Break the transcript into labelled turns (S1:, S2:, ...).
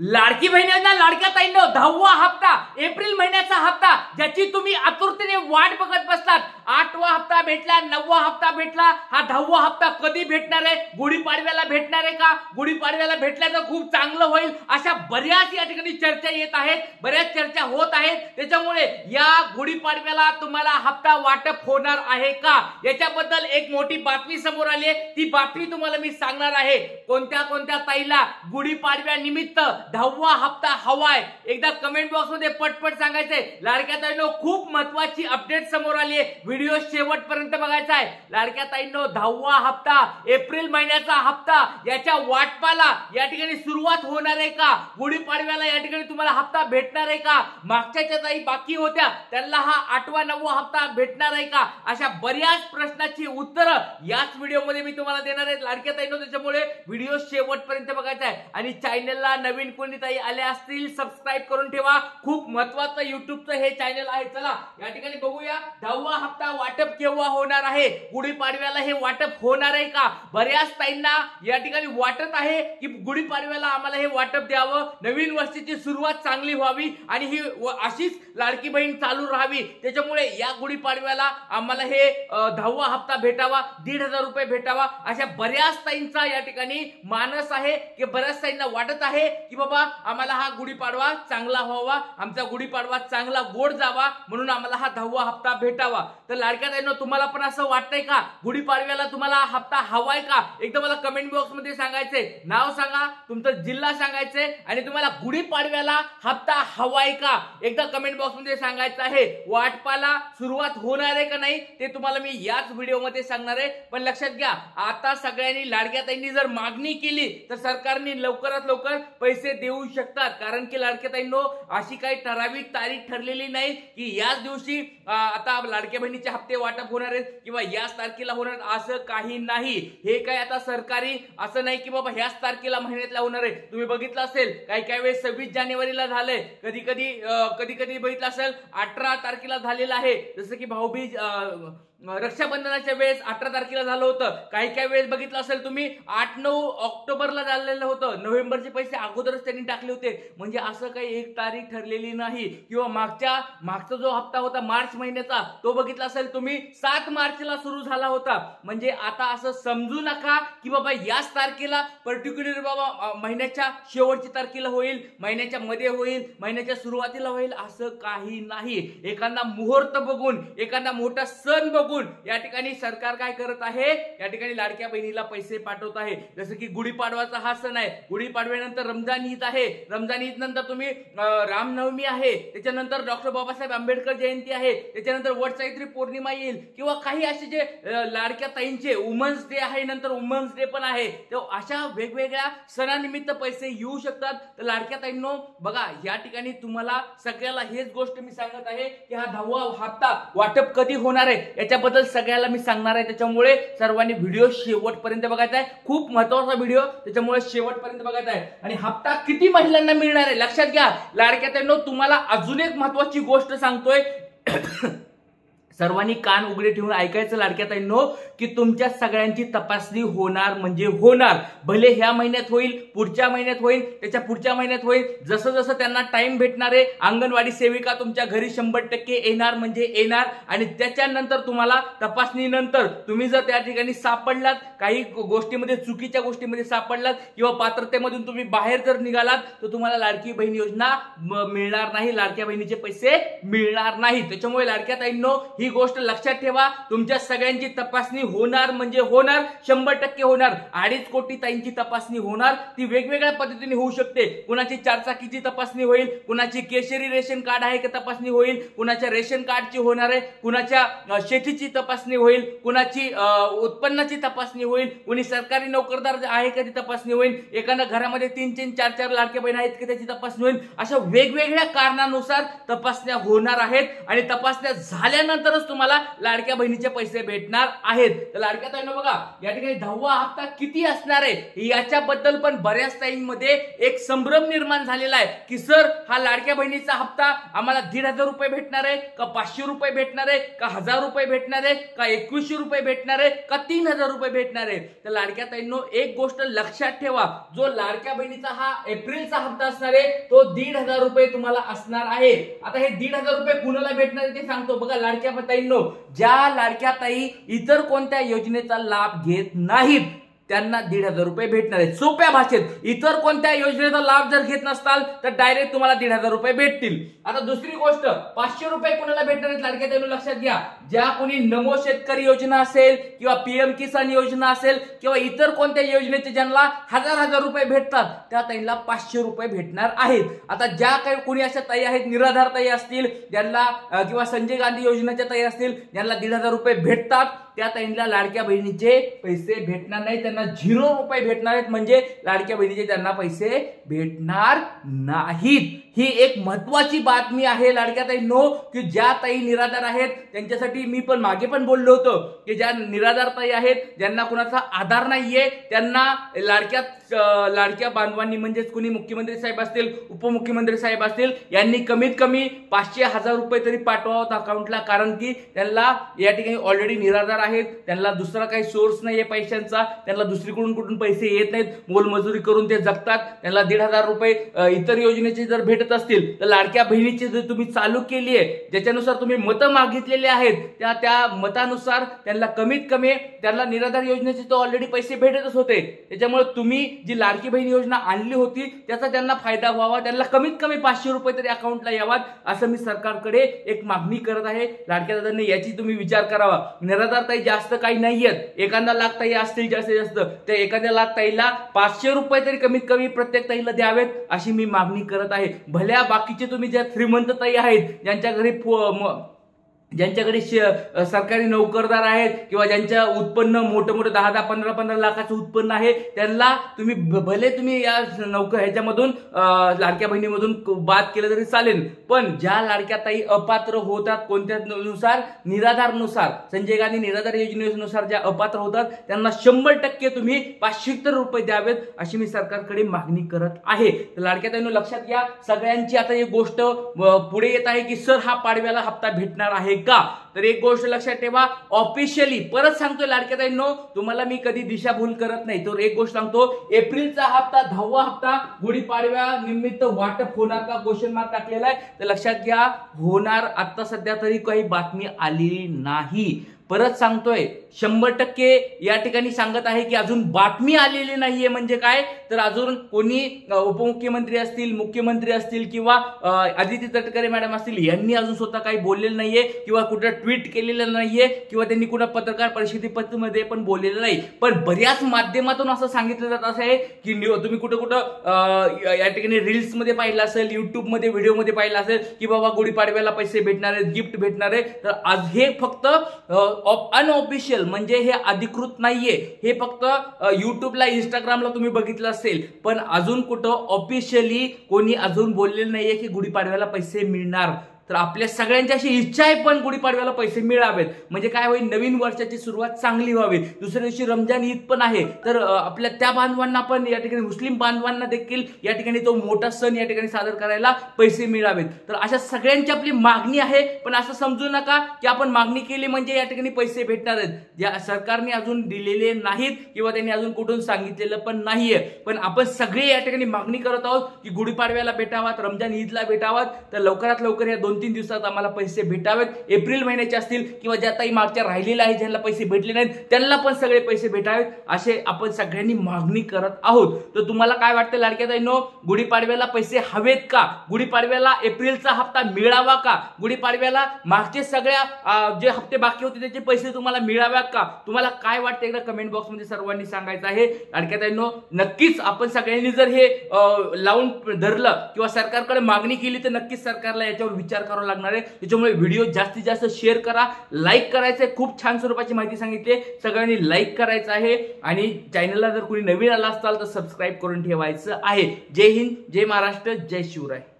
S1: लाडकी बहिणींना लाडक्या ताईंनो 10वा हप्ता एप्रिल महिन्याचा हप्ता ज्याची तुम्ही आतुरतेने वाट बघत बसलात। 8वा हप्ता भेटला, 9वा हप्ता भेटला, हा 10वा हप्ता कधी भेटणार आहे? गुढीपाडव्याला भेटणार आहे का? गुढीपाडव्याला भेटला तर खूप चांगलं होईल अशा बऱ्याच या ठिकाणी चर्चा येत आहेत, बऱ्याच चर्चा होत आहेत। त्याच्यामुळे या गुढीपाडव्याला तुम्हाला हप्ता वाटप होणार आहे का याच्याबद्दल एक मोठी बातमी समोर आली आहे। ती बातमी तुम्हाला मी सांगणार आहे। कोणत्या कोणत्या ताईला गुढीपाडव्या निमित्त 10वा हप्ता हवाय एकदा कमेंट बॉक्स मध्ये पटपट सांगायचंय। लाडक्या ताईंनो खूप महत्त्वाची अपडेट समोर आली आहे, व्हिडिओ शेवटपर्यंत बघायचा आहे। लाडक्या ताईंनो 10वा हप्ता एप्रिल महिन्याचा हप्ता याच्या वाटपाला या ठिकाणी सुरुवात होणार आहे का? गुढीपाडव्याला या ठिकाणी तुम्हाला हप्ता भेटणार आहे का? मागच्या ताई बाकी होत्या त्यांना हा 8वा 9वा हप्ता भेटणार आहे का? अशा बऱ्याच प्रश्नाची उत्तरं याच व्हिडिओ मध्ये मी तुम्हाला देणार आहे लाडक्या ताईंनो। त्याच्यामुळे व्हिडिओ शेवटपर्यंत बघायचा आहे आणि चॅनलला नवीन कोणी ताई आले असतील सबस्क्राइब करून ठेवा। खूप महत्त्वाचं युट्यूबचं हे चॅनल आहे। चला या ठिकाणी बघूया 10वा हप्ता वाटप केव्हा होणार आहे, गुढीपाडव्याला हे वाटप होणार आहे का? बऱ्याच ताईंना या ठिकाणी वाटत आहे की गुढीपाडव्याला आम्हाला हे वाटप द्यावं, नवीन वर्षाची सुरुवात चांगली व्हावी आणि ही अशीच लाडकी बहीण चालू राहावी। त्याच्यामुळे या गुढीपाडव्याला आम्हाला हे 10वा हप्ता भेटावा, 1,500 रुपये भेटावा अशा बऱ्याच ताईंचा या ठिकाणी मानस आहे की बऱ्याच ताईंना वाटत आहे की बाबा आम्हाला हा गुढीपाडवा चांगला व्हावा, आमचा गुढीपाडवा चांगला गोड जावा म्हणून आम्हाला हा 10वा हप्ता भेटावा। तर लाडक्या ताईंनो तुम्हाला पण असं वाटतंय का गुढीपाडव्याला तुम्हाला हप्ता हवाय का? एकदा मला कमेंट बॉक्स मध्ये सांगायचंय, नाव सांगा, तुमचा जिल्हा सांगायचंय आणि तुम्हाला गुढीपाडव्याला हप्ता हवाय का एकदा कमेंट बॉक्स मध्ये सांगायचं आहे। वाटपाला सुरुवात होणार आहे का नाही ते तुम्हाला मी याच व्हिडिओ मध्ये सांगणार आहे। पण लक्षात घ्या आता सगळ्यांनी लाडक्या ताईंनी जर मागणी केली तर सरकारने लवकरात लवकर पैसे देऊ शकतात, कारण की लाडक्या ताईंनो अशी काही ठराविक तारीख ठरलेली नाही की याच दिवशी आता लाडक्या बहिणीचे हप्ते वाटप होणार आहेत किंवा याच तारखेला होणार असं काही नाही। हे काय आता सरकारी असं नाही की बाबा ह्याच तारखेला महिन्यातला होणार आहे। तुम्ही बघितलं असेल काही वेळेस 26 जानेवारीला झालंय, कधी कधी बघितलं असेल 18 तारखेला झालेलं आहे। जसं की भाऊबीज रक्षाबंधनाच्या वेळेस 18 तारखेला झालं होतं, काही वेळेस बघितलं असेल तुम्ही 8-9 ऑक्टोबरला झालेलं होतं, नोव्हेंबरचे पैसे अगोदरच त्यांनी टाकले होते। म्हणजे असं काही एक तारीख ठरलेली नाही। किंवा मागचा जो हप्ता होता मार्च महिन्याचा तो बघितला असेल तुम्ही 7 मार्चला सुरू झाला होता। म्हणजे आता असं समजू नका की बाबा याच तारखेला पर्टिक्युलर बाबा महिन्याच्या शेवटची तारखेला होईल, महिन्याच्या मध्ये होईल, महिन्याच्या सुरुवातीला होईल असं काही नाही। एखादा मुहूर्त बघून, एखादा मोठा सण बघून या ठिकाणी सरकार काय करत आहे, या ठिकाणी लाडक्या बहिणीला पैसे पाठवत आहे। जसं की गुढीपाडवाचा हा सण आहे, गुढीपाडव्यानंतर रमजान ईद आहे, रमजान ईद नंतर तुम्ही रामनवमी आहे, त्याच्यानंतर डॉक्टर बाबासाहेब आंबेडकर जयंती आहे, त्याच्यानंतर वटसावित्री पौर्णिमा येईल किंवा काही असे जे लाडक्या ताईंचे वुमन्स डे आहे, नंतर वुमन्स डे पण आहे। तेव्हा अशा वेगवेगळ्या सणानिमित्त पैसे येऊ शकतात। तर लाडक्या ताईंनो बघा या ठिकाणी तुम्हाला सगळ्याला हेच गोष्ट मी सांगत आहे की हा 10वा हप्ता वाटप कधी होणार आहे याच्याबद्दल सगळ्याला मी सांगणार आहे। त्याच्यामुळे सर्वांनी व्हिडिओ शेवटपर्यंत बघायचा आहे, खूप महत्त्वाचा व्हिडिओ, त्याच्यामुळे शेवटपर्यंत बघायचा आहे। आणि हप्ता किती महिलांना मिळणार आहे लक्षात घ्या लाडक्या ताईंनो। तुम्हाला अजून एक महत्त्वाची गोष्ट सांगतोय सर्वांनी कान उघडे ठेवून ऐकायचं लाडक्या ताईंनो की तुमच्या सगळ्यांची तपासणी होणार म्हणजे होणार। भले ह्या महिन्यात होईल, पुढच्या महिन्यात होईल, त्याच्या पुढच्या महिन्यात होईल, जसं जसं त्यांना टाइम भेटणार आहे। अंगणवाडी सेविका तुमच्या घरी 100% येणार म्हणजे येणार आणि त्याच्यानंतर तुम्हाला तपासणीनंतर तुम्ही जर त्या ठिकाणी सापडलात, काही गोष्टीमध्ये चुकीच्या गोष्टीमध्ये सापडलात किंवा पात्रतेमधून तुम्ही बाहेर जर निघालात तर तुम्हाला लाडकी बहीण योजना मिळणार नाही, लाडक्या बहिणीचे पैसे मिळणार नाही। त्याच्यामुळे लाडक्या ताईंनो ही गोष्ट लक्षात ठेवा, तुमच्या सगळ्यांची तपासणी होणार म्हणजे होणार, 100% होणार। 2.5 कोटी ताईंची तपासणी होणार, ती वेगवेगळ्या पद्धतीने होऊ शकते। कुणाची 4 चाकीची तपासणी होईल, कुणाची केशरी रेशन कार्ड आहे का तपासणी होईल, कुणाच्या रेशन कार्डची होणार आहे, कुणाच्या शेतीची तपासणी होईल, कुणाची उत्पन्नाची तपासणी होईल, कुणी सरकारी नोकरदार आहे का ती तपासणी होईल, एखाद्या घरामध्ये 3-3, 4-4 लाडक्या बहीण आहेत का त्याची तपासणी होईल। अशा वेगवेगळ्या कारणानुसार तपासण्या होणार आहेत आणि तपासण्या झाल्यानंतर तरच तुम्हाला लाडक्या बहिणीचे पैसे भेटणार आहेत. तर लाडक्या ताईंनो बघा या ठिकाणी 10वा हप्ता किती असणार आहे याच्याबद्दल पण बऱ्याच ताईंमध्ये एक संभ्रम निर्माण झालेला आहे की सर हा लाडक्या बहिणीचा हप्ता आम्हाला 1,500 रुपये भेटणार आहे का 500 रुपये भेटणार आहे का 1000 रुपये भेटणार आहे का 2100 रुपये भेटणार आहे का 3000 रुपये भेटणार आहे. तर लाडक्या ताईंनो एक गोष्ट लक्षात ठेवा, जो लाडक्या बहिणीचा हा एप्रिलचा हप्ता असणार आहे तो 1,500 रुपये तुम्हाला असणार आहे. आता हे 1,500 रुपये कुणाला भेटणार आहे ते सांगतो. बघा लाडक्या ताईंनो, ज्या लाडक्या ताई इतर कोणत्या योजनेचा लाभ घेत नाहीत त्यांना 1,500 रुपये भेटणार आहेत. सोप्या भाषेत इतर कोणत्या योजनेचा लाभ जर घेत नसताल तर डायरेक्ट तुम्हाला 1,500 रुपये भेटतील. आता दुसरी गोष्ट 500 रुपये कोणाला भेटणार आहेत लाडक्या ताईंनो लक्षात घ्या. ज्या कोणी नमो शेतकरी योजना असेल किंवा पीएम किसान योजना असेल किंवा इतर कोणत्या योजनेचे ज्यांना 1000 रुपये भेटतात त्या ताईंना 500 रुपये भेटणार आहेत. आता ज्या काही कोणी अशा ताई आहेत निराधार ताई असतील ज्यांना किंवा संजय गांधी योजनेच्या ताई असतील ज्यांना 1,500 रुपये भेटतात त्या ताईंना लाडक्या बहिणीचे पैसे भेटणार नाही, त्यांना 0 रुपये भेटणार आहेत. म्हणजे लाडक्या बहिणीचे त्यांना पैसे भेटणार नाहीत. ही एक महत्वाची बातमी आहे लाडक्या ताईंनो की ज्या ताई निराधार आहेत त्यांच्यासाठी मी पण मागे पण बोललो होतो की ज्या निराधार ताई आहेत ज्यांना कुणाचा आधार नाहीये त्यांना लाडक्या बांधवांनी म्हणजेच कोणी मुख्यमंत्री साहेब असतील उपमुख्यमंत्री साहेब असतील यांनी कमीत कमी 500-1000 रुपये तरी पाठवावं अकाउंटला, कारण की त्यांना या ठिकाणी ऑलरेडी निराधार आहेत, त्यांना दुसरा काही सोर्स नाहीये पैशांचा, त्यांना दुसरीकडून कुठून पैसे येत नाहीत, मोलमजुरी करून ते जगतात. त्यांना 1,500 रुपये इतर योजनेचे जर भेटत असतील तर लाडक्या बहिणीची जर तुम्ही चालू केली आहे ज्याच्यानुसार तुम्ही मतं मागितलेले आहेत त्या मतानुसार त्यांना कमीत कमी त्यांना निराधार योजनेचे तो ऑलरेडी पैसे भेटतच होते. त्याच्यामुळे तुम्ही जी लाडकी बहीण योजना आणली होती त्याचा त्यांना फायदा व्हावा, त्यांना कमीत कमी 500 रुपये तरी अकाउंटला यावात असं मी सरकारकडे एक मागणी करत आहे. लाडक्या दादांनी याची तुम्ही विचार करावा. निराधार ताई जास्त काही नाहीयेत, 1,000 लाख ताई असतील जास्तीत जास्त, त्या 1,000 लाख ताईला 500 रुपये तरी कमीत कमी प्रत्येक ताईला द्यावेत अशी मी मागणी करत आहे. भल्या बाकीचे तुम्ही ज्या श्रीमंत ताई आहेत ज्यांच्याकडे सरकारी नोकरदार आहेत किंवा ज्यांच्या उत्पन्न मोठं 10-10, 15-15 लाखाचं उत्पन्न आहे त्यांना तुम्ही भले तुम्ही या ह्याच्यामधून लाडक्या बहिणीमधून बाद केलं तरी चालेल, पण ज्या लाडक्या ताई अपात्र होतात कोणत्यानुसार निराधारनुसार संजय गांधी निराधार योजनेनुसार ज्या अपात्र होतात त्यांना 100% तुम्ही 570 रुपये द्यावेत अशी मी सरकारकडे मागणी करत आहे. लाडक्या ताईंनो लक्षात घ्या, सगळ्यांची आता एक गोष्ट पुढे येत आहे की सर हा पाडव्याला हप्ता भेटणार आहे का. तर एक गोष्ट लक्षात ठेवा, ऑफिशियली परत सांगतोय लाडक्या ताईंनो तुम्हाला मी कधी दिशाभूल करत नाही. तर एक गोष्ट सांगतो, एप्रिलचा हप्ता 10वा हप्ता गुढीपाडव्या निमित्त वाटप होणार का क्वेश्चन मार्क टाकलेला आहे. तर लक्षात घ्या होणार. आता सध्या तरी काही बातमी आलेली नाही. परत सांगतोय 100% या ठिकाणी सांगत आहे की अजून बातमी आलेली नाहीये. म्हणजे काय तर अजून कोणी उपमुख्यमंत्री असतील मुख्यमंत्री असतील किंवा आदिती तटकरे मॅडम असतील यांनी अजून स्वतः काही बोललेलं नाहीये किंवा कुठं ट्विट केलेलं नाहीये किंवा त्यांनी कुठं पत्रकार परिषदेमध्ये पण बोललेलं नाही. पण बऱ्याच माध्यमातून असं सांगितलं जात असं आहे की तुम्ही कुठं या ठिकाणी रील्स मध्ये पाहिलं असेल, युट्यूब मध्ये व्हिडिओ मध्ये पाहिलं असेल की बाबा गुढीपाडव्याला पैसे भेटणार आहेत, गिफ्ट भेटणार आहे. तर आज हे फक्त अनऑफिशियल म्हणजे हे अधिकृत नाहीये, हे फक्त युट्यूबला इंस्टाग्रामला तुम्ही बघितलं असेल, पण अजून कुठं ऑफिशियली कोणी अजून बोललेलं नाहीये की गुढीपाडव्याला पैसे मिळणार. तर आपल्या सगळ्यांची अशी इच्छा आहे पण गुढीपाडव्याला पैसे मिळावेत. म्हणजे काय होईल, नवीन वर्षाची सुरुवात चांगली व्हावी. दुसऱ्या दिवशी रमजान ईद पण आहे, तर आपल्या त्या बांधवांना पण या ठिकाणी मुस्लिम बांधवांना देखील या ठिकाणी तो मोठा सण या ठिकाणी सादर करायला पैसे मिळावेत. तर अशा सगळ्यांची आपली मागणी आहे. पण असं समजू नका की आपण मागणी केली म्हणजे या ठिकाणी पैसे भेटणार आहेत. ज्या सरकारने अजून दिलेले नाहीत किंवा त्यांनी अजून कुठून सांगितलेलं पण नाहीये, पण आपण सगळे या ठिकाणी मागणी करत आहोत की गुढीपाडव्याला भेटावात, रमजान ईदला भेटावात. तर लवकरात लवकर या 2-3 दिवसात आम्हाला पैसे भेटावेत. एप्रिल महिन्याचे असतील किंवा ज्या ताई मागच्या राहिलेल्या आहेत ज्यांना पैसे भेटले नाहीत त्यांना पण सगळे पैसे भेटावेत असे आपण सगळ्यांनी मागणी करत आहोत. तर तुम्हाला काय वाटतं लाडक्या ताईंनो, गुढीपाडव्याला पैसे हवेत का? गुढीपाडव्याला एप्रिलचा हप्ता मिळावा का? गुढीपाडव्याला मागचे सगळ्या जे हप्ते बाकी होते त्याचे पैसे तुम्हाला मिळाव्यात का? तुम्हाला काय वाटतं एकदा कमेंट बॉक्स मध्ये सर्वांनी सांगायचं आहे. लाडक्या ताईंनो नक्कीच आपण सगळ्यांनी जर हे लावून धरलं किंवा सरकारकडे मागणी केली तर नक्कीच सरकारला याच्यावर विचार करावा लागणार आहे. त्याच्यामुळे व्हिडिओ जास्तीत जास्त शेअर करा, लाईक करायचं आहे. खूप छान स्वरूपाची माहिती सांगितली, सगळ्यांनी लाईक करायचं आहे आणि चॅनलला जर कोणी नवीन आला असाल तर सबस्क्राईब करून ठेवायचं आहे. जय हिंद, जय महाराष्ट्र, जय शिवराय.